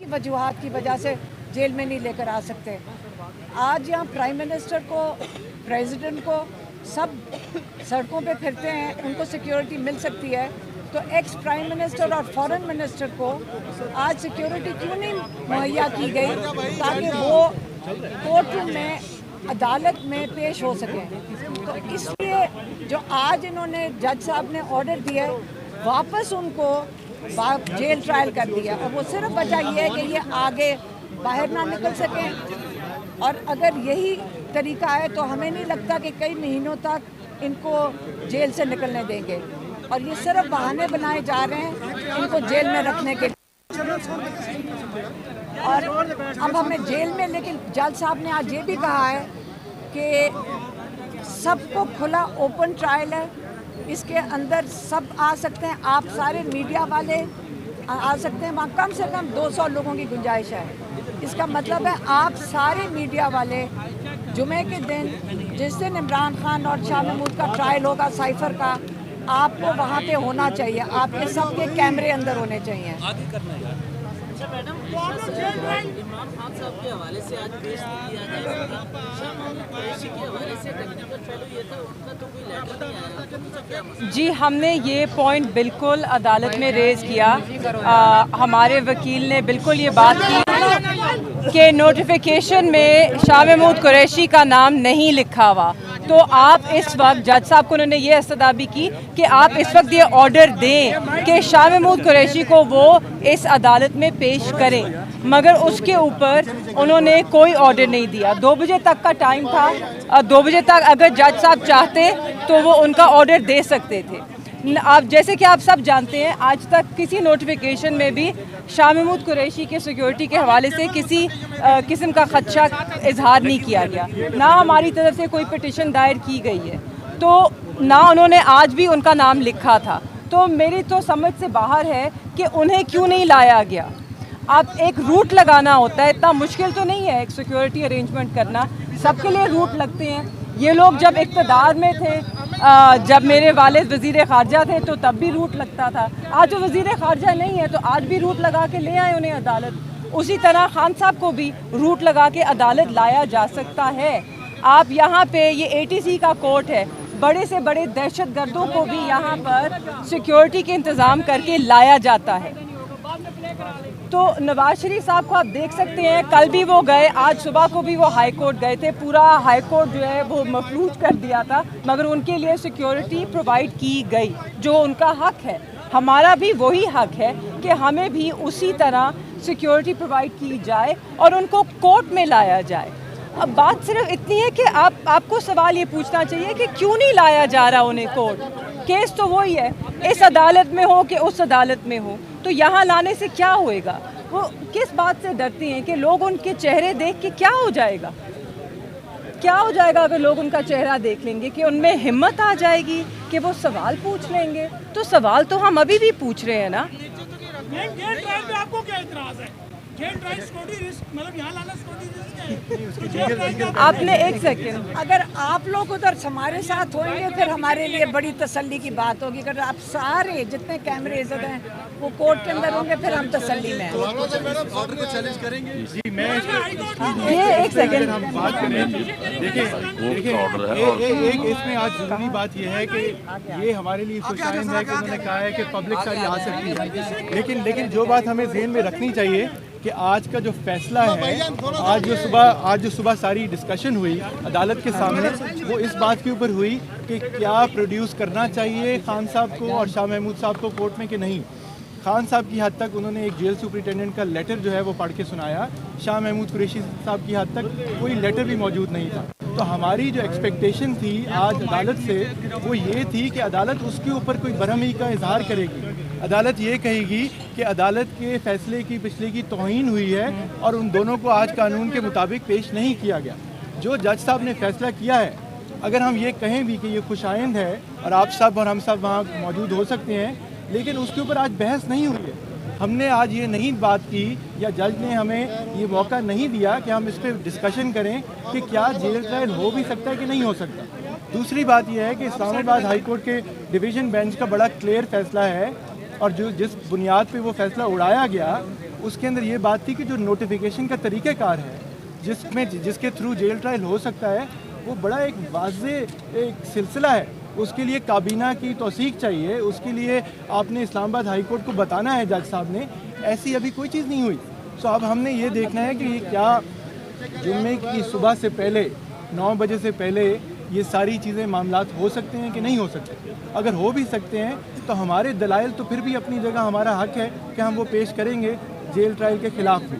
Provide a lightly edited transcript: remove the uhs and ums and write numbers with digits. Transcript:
वजूहात की वजह से जेल में नहीं लेकर आ सकते। आज यहाँ प्राइम मिनिस्टर को, प्रेसिडेंट को, सब सड़कों पे फिरते हैं, उनको सिक्योरिटी मिल सकती है, तो एक्स प्राइम मिनिस्टर और फॉरेन मिनिस्टर को आज सिक्योरिटी क्यों नहीं मुहैया की गई ताकि वो कोर्ट रूम में, अदालत में पेश हो सकें। तो इसलिए जो आज इन्होंने, जज साहब ने ऑर्डर दिया है, वापस उनको जेल ट्रायल कर दिया, और वो सिर्फ वजह ये है कि ये आगे बाहर ना निकल सकें। और अगर यही तरीका है तो हमें नहीं लगता कि कई महीनों तक इनको जेल से निकलने देंगे, और ये सिर्फ बहाने बनाए जा रहे हैं इनको जेल में रखने के। और अब हमें जेल में, लेकिन जज साहब ने आज ये भी कहा है कि सबको खुला ओपन ट्रायल है, इसके अंदर सब आ सकते हैं, आप सारे मीडिया वाले आ सकते हैं, वहाँ कम से कम 200 लोगों की गुंजाइश है। इसका मतलब है आप सारे मीडिया वाले जुमे के दिन, जिस दिन इमरान खान और शाह महमूद का ट्रायल होगा साइफर का, आपको वहाँ पे होना चाहिए, आपके सबके कैमरे अंदर होने चाहिए। अच्छा मैडम, इमरान खान साहब के हवाले से आज पेश किया गया, शाह महमूद कुरैशी के हवाले से टेक्निकल फेलो ये था, उनका तो कोई लेटर नहीं आया, तो मुझे क्या मसला? जी, हमने ये पॉइंट बिल्कुल अदालत में रेज किया। हमारे वकील ने बिल्कुल ये बात की कि नोटिफिकेशन में शाह महमूद कुरैशी का नाम नहीं लिखा हुआ, तो आप इस वक्त, जज साहब को उन्होंने ये इस्तदाबी की कि आप इस वक्त ये ऑर्डर दें कि शाह महमूद कुरैशी को वो इस अदालत में पेश करें, मगर उसके ऊपर उन्होंने कोई ऑर्डर नहीं दिया। 2 बजे तक का टाइम था, 2 बजे तक अगर जज साहब चाहते तो वो उनका ऑर्डर दे सकते थे। आप जैसे कि आप सब जानते हैं, आज तक किसी नोटिफिकेशन में भी शाह महमूद कुरैशी के सिक्योरिटी के हवाले से किसी किस्म का खदशा इजहार नहीं किया गया, ना हमारी तरफ से कोई पिटिशन दायर की गई है, तो ना उन्होंने आज भी उनका नाम लिखा था। तो मेरी तो समझ से बाहर है कि उन्हें क्यों नहीं लाया गया। अब एक रूट लगाना होता है, इतना मुश्किल तो नहीं है एक सिक्योरिटी अरेंजमेंट करना, सबके लिए रूट लगते हैं। ये लोग जब इक़्तिदार में थे, जब मेरे वालिद वज़ीर ख़ारजा थे, तो तब भी रूट लगता था। आज जो वज़ीर ख़ारजा नहीं है तो आज भी रूट लगा के ले आए उन्हें अदालत। उसी तरह खान साहब को भी रूट लगा के अदालत लाया जा सकता है। आप यहाँ पे, ये ATC का कोर्ट है, बड़े से बड़े दहशत गर्दों को भी यहाँ पर सिक्योरिटी के इंतज़ाम करके लाया जाता है। तो नवाज शरीफ साहब को आप देख सकते हैं, कल भी वो गए, आज सुबह को भी वो हाई कोर्ट गए थे, पूरा हाई कोर्ट जो है वो मफलूज कर दिया था, मगर उनके लिए सिक्योरिटी प्रोवाइड की गई, जो उनका हक है। हमारा भी वही हक है कि हमें भी उसी तरह सिक्योरिटी प्रोवाइड की जाए और उनको कोर्ट में लाया जाए। अब बात सिर्फ इतनी है कि आपको सवाल ये पूछना चाहिए कि क्यों नहीं लाया जा रहा उन्हें कोर्ट। केस तो वही है, इस अदालत में हो कि उस अदालत में हो, तो यहाँ लाने से क्या होएगा? वो किस बात से डरती हैं कि लोग उनके चेहरे देख के क्या हो जाएगा? क्या हो जाएगा अगर लोग उनका चेहरा देख लेंगे? कि उनमें हिम्मत आ जाएगी कि वो सवाल पूछ लेंगे? तो सवाल तो हम अभी भी पूछ रहे हैं ना। जेल ट्रायल पे आपको क्या इतराज है? जेल ट्रायल सिक्योरिटी रिस्क, मतलब यहाँ लाना सिक्योरिटी रिस्क है। आपने एक सेकंड, अगर आप लोग उधर हमारे साथ होंगे फिर हमारे लिए बड़ी तसल्ली की बात होगी। अगर आप सारे जितने कैमरे इधर हैं वो कोर्ट के अंदर होंगे फिर हम तसल्ली में हैं। ऑर्डर को चैलेंज करेंगे जी। मैं ये एक सेकंड, हम बात करें, देखिए एक इसमें आज जरूरी बात यह है कि ये हमारे लिए खुशाइंद है कि उन्होंने कहा है कि पब्लिक सारी आ सकती है, लेकिन जो बात हमें ज़हन में रखनी चाहिए कि आज का जो फैसला है, आज जो सुबह सारी डिस्कशन हुई अदालत के सामने, वो इस बात के ऊपर हुई कि क्या प्रोड्यूस करना चाहिए खान साहब को और शाह महमूद साहब को कोर्ट में कि नहीं। खान साहब की हद तक उन्होंने एक जेल सुपरिटेंडेंट का लेटर जो है वो पढ़ के सुनाया, शाह महमूद कुरैशी साहब की हद तक कोई लेटर भी मौजूद नहीं था। तो हमारी जो एक्सपेक्टेशन थी आज अदालत से वो ये थी कि अदालत उसके ऊपर कोई बरहमी का इजहार करेगी। अदालत ये कहेगी कि अदालत के फैसले की पिछले की तौहीन हुई है और उन दोनों को आज कानून के मुताबिक पेश नहीं किया गया। जो जज साहब ने फैसला किया है, अगर हम ये कहें भी कि ये खुशाइंद है और आप सब और हम सब वहाँ मौजूद हो सकते हैं, लेकिन उसके ऊपर आज बहस नहीं हुई है। हमने आज ये नहीं बात की या जज ने हमें ये मौका नहीं दिया कि हम इस पर डिस्कशन करें कि क्या जेल ट्रायल हो भी सकता है कि नहीं हो सकता। दूसरी बात यह है कि इस्लामाबाद हाई कोर्ट के डिवीज़न बेंच का बड़ा क्लियर फैसला है और जिस बुनियाद पे वो फैसला उड़ाया गया उसके अंदर ये बात थी कि जो नोटिफिकेशन का तरीक़ाकार है जिसके थ्रू जेल ट्रायल हो सकता है वो बड़ा एक वाज़े एक सिलसिला है। उसके लिए काबीना की तौसीक चाहिए, उसके लिए आपने इस्लामाबाद हाई कोर्ट को बताना है जज साहब ने, ऐसी अभी कोई चीज़ नहीं हुई। सो अब हमने ये देखना है कि ये क्या जुम्मे की सुबह से पहले 9 बजे से पहले ये सारी चीज़ें मामलात हो सकते हैं कि नहीं हो सकते। अगर हो भी सकते हैं तो हमारे दलाइल तो फिर भी अपनी जगह, हमारा हक है कि हम वो पेश करेंगे जेल ट्रायल के ख़िलाफ़ भी।